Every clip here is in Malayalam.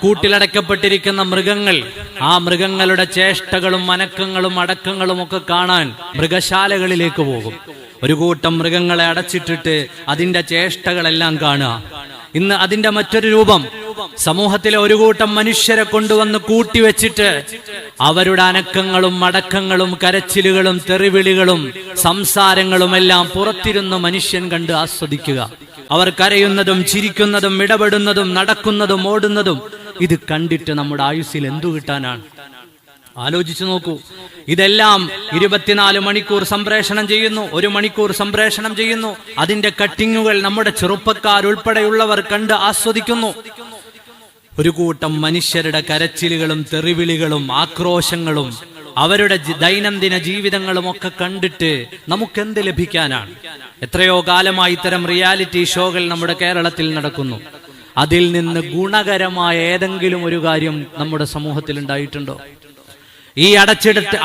കൂട്ടിലടക്കപ്പെട്ടിരിക്കുന്ന മൃഗങ്ങൾ, ആ മൃഗങ്ങളുടെ ചേഷ്ടകളും അനക്കങ്ങളും അടക്കങ്ങളും ഒക്കെ കാണാൻ മൃഗശാലകളിലേക്ക് പോകും. ഒരു കൂട്ടം മൃഗങ്ങളെ അടച്ചിട്ടിട്ട് അതിന്റെ ചേഷ്ടകളെല്ലാം കാണുക. ഇന്ന് അതിന്റെ മറ്റൊരു രൂപം, സമൂഹത്തിലെ ഒരു കൂട്ടം മനുഷ്യരെ കൊണ്ടുവന്ന് കൂട്ടിവെച്ചിട്ട് അവരുടെ അനക്കങ്ങളും അടക്കങ്ങളും കരച്ചിലുകളും തെറിവിളികളും സംസാരങ്ങളും എല്ലാം പുറത്തിരുന്ന് മനുഷ്യൻ കണ്ട് ആസ്വദിക്കുക. അവർ കരയുന്നതും ചിരിക്കുന്നതും ഇടപെടുന്നതും നടക്കുന്നതും ഓടുന്നതും ഇത് കണ്ടിട്ട് നമ്മുടെ ആയുസ്സിൽ എന്തു കിട്ടാനാണ്? ആലോചിച്ചു നോക്കൂ. ഇതെല്ലാം 24 മണിക്കൂർ സംപ്രേഷണം ചെയ്യുന്നു, 1 മണിക്കൂർ സംപ്രേഷണം ചെയ്യുന്നു. അതിന്റെ കട്ടിങ്ങുകൾ നമ്മുടെ ചെറുപ്പക്കാരുൾപ്പെടെയുള്ളവർ കണ്ട് ആസ്വദിക്കുന്നു. ഒരു കൂട്ടം മനുഷ്യരുടെ കരച്ചിലുകളും തെറിവിളികളും ആക്രോശങ്ങളും അവരുടെ ദൈനംദിന ജീവിതങ്ങളും ഒക്കെ കണ്ടിട്ട് നമുക്കെന്ത് ലഭിക്കാനാണ്? എത്രയോ കാലമായി ഇത്തരം റിയാലിറ്റി ഷോകൾ നമ്മുടെ കേരളത്തിൽ നടക്കുന്നു. അതിൽ നിന്ന് ഗുണകരമായ ഏതെങ്കിലും ഒരു കാര്യം നമ്മുടെ സമൂഹത്തിൽ ഉണ്ടായിട്ടുണ്ടോ? ഈ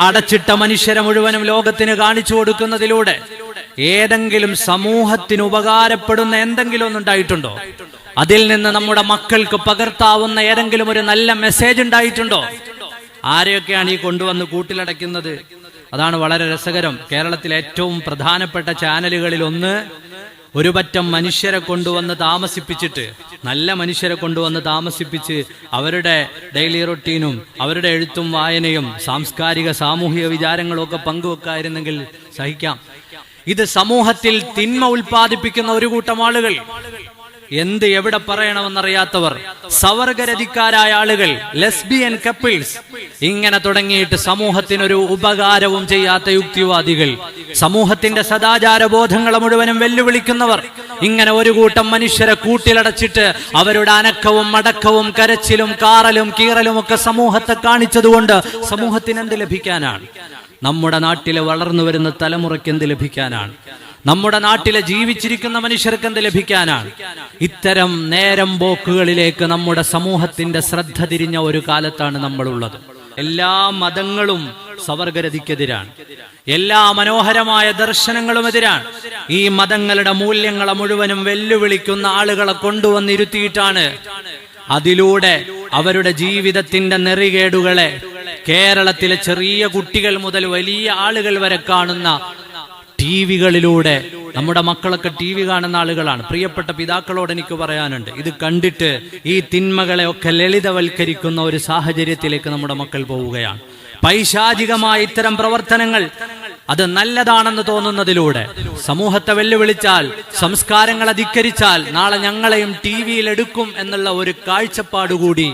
അടച്ചിട്ട മനുഷ്യരെ മുഴുവനും ലോകത്തിന് കാണിച്ചു കൊടുക്കുന്നതിലൂടെ ഏതെങ്കിലും സമൂഹത്തിന് ഉപകാരപ്പെടുന്ന എന്തെങ്കിലും ഒന്നുണ്ടായിട്ടുണ്ടോ? അതിൽ നിന്ന് നമ്മുടെ മക്കൾക്ക് പകർത്താവുന്ന ഏതെങ്കിലും ഒരു നല്ല മെസ്സേജ് ഉണ്ടായിട്ടുണ്ടോ? ആരെയൊക്കെയാണ് ഈ കൊണ്ടുവന്ന് കൂട്ടിലടയ്ക്കുന്നത്? അതാണ് വളരെ രസകരം. കേരളത്തിലെ ഏറ്റവും പ്രധാനപ്പെട്ട ചാനലുകളിൽ ഒന്ന് ഒരു പറ്റം മനുഷ്യരെ കൊണ്ടുവന്ന് താമസിപ്പിച്ചിട്ട്, നല്ല മനുഷ്യരെ കൊണ്ടുവന്ന് താമസിപ്പിച്ച് അവരുടെ ഡെയിലി റൊട്ടീനും അവരുടെ എഴുത്തും വായനയും സാംസ്കാരിക സാമൂഹിക വിചാരങ്ങളും ഒക്കെ പങ്കുവെക്കായിരുന്നെങ്കിൽ സഹിക്കാം. ഇത് സമൂഹത്തിൽ തിന്മ ഉൽപ്പാദിപ്പിക്കുന്ന ഒരു കൂട്ടം ആളുകൾ, എന്ത് എവിടെ പറയണമെന്നറിയാത്തവർ, സവർഗരതിക്കാരായ ആളുകൾ, ലെസ്ബിയൻ കപ്പിൾസ്, ഇങ്ങനെ തുടങ്ങിയിട്ട് സമൂഹത്തിനൊരു ഉപകാരവും ചെയ്യാത്ത യുക്തിവാദികൾ, സമൂഹത്തിന്റെ സദാചാര ബോധങ്ങളെ മുഴുവനും വെല്ലുവിളിക്കുന്നവർ, ഇങ്ങനെ ഒരു കൂട്ടം മനുഷ്യരെ കൂട്ടിലടച്ചിട്ട് അവരുടെ അനക്കവും മടക്കവും കരച്ചിലും കാറലും കീറലും ഒക്കെ സമൂഹത്തെ കാണിച്ചതുകൊണ്ട് സമൂഹത്തിന് എന്ത് ലഭിക്കാനാണ്? നമ്മുടെ നാട്ടിലെ വളർന്നു വരുന്ന തലമുറയ്ക്ക് എന്ത് ലഭിക്കാനാണ്? നമ്മുടെ നാട്ടിലെ ജീവിച്ചിരിക്കുന്ന മനുഷ്യർക്ക് എന്ത് ലഭിക്കാനാണ്? ഇത്തരം നേരം പോക്കുകളിലേക്ക് നമ്മുടെ സമൂഹത്തിന്റെ ശ്രദ്ധ തിരിഞ്ഞ ഒരു കാലത്താണ് നമ്മളുള്ളത്. എല്ലാ മതങ്ങളും സവർഗരതിക്കെതിരാണ്, എല്ലാ മനോഹരമായ ദർശനങ്ങളും എതിരാണ്. ഈ മതങ്ങളുടെ മൂല്യങ്ങളെ മുഴുവനും വെല്ലുവിളിക്കുന്ന ആളുകളെ കൊണ്ടുവന്നിരുത്തിയിട്ടാണ് അതിലൂടെ അവരുടെ ജീവിതത്തിന്റെ നെറികേടുകളെ കേരളത്തിലെ ചെറിയ കുട്ടികൾ മുതൽ വലിയ ആളുകൾ വരെ കാണുന്ന ടിവികളിലൂടെ. നമ്മുടെ മക്കളൊക്കെ ടിവി കാണുന്ന ആളുകളാണ്. പ്രിയപ്പെട്ട പിതാക്കളോട് എനിക്ക് പറയാനുണ്ട്, ഇത് കണ്ടിട്ട് ഈ തിന്മകളെ ഒക്കെ ലളിതവൽക്കരിക്കുന്ന ഒരു സാഹചര്യത്തിലേക്ക് നമ്മുടെ മക്കൾ പോവുകയാണ്. പൈശാചികമായ ഇത്തരം പ്രവർത്തനങ്ങൾ അത് നല്ലതാണെന്ന് തോന്നുന്നതിലൂടെ സമൂഹത്തെ വെല്ലുവിളിച്ചാൽ, സംസ്കാരങ്ങളെ ധിക്കരിച്ചാൽ നാളെ ഞങ്ങളെയും ടിവിയിൽ എടുക്കും എന്നുള്ള ഒരു കാഴ്ചപ്പാടുകൂടി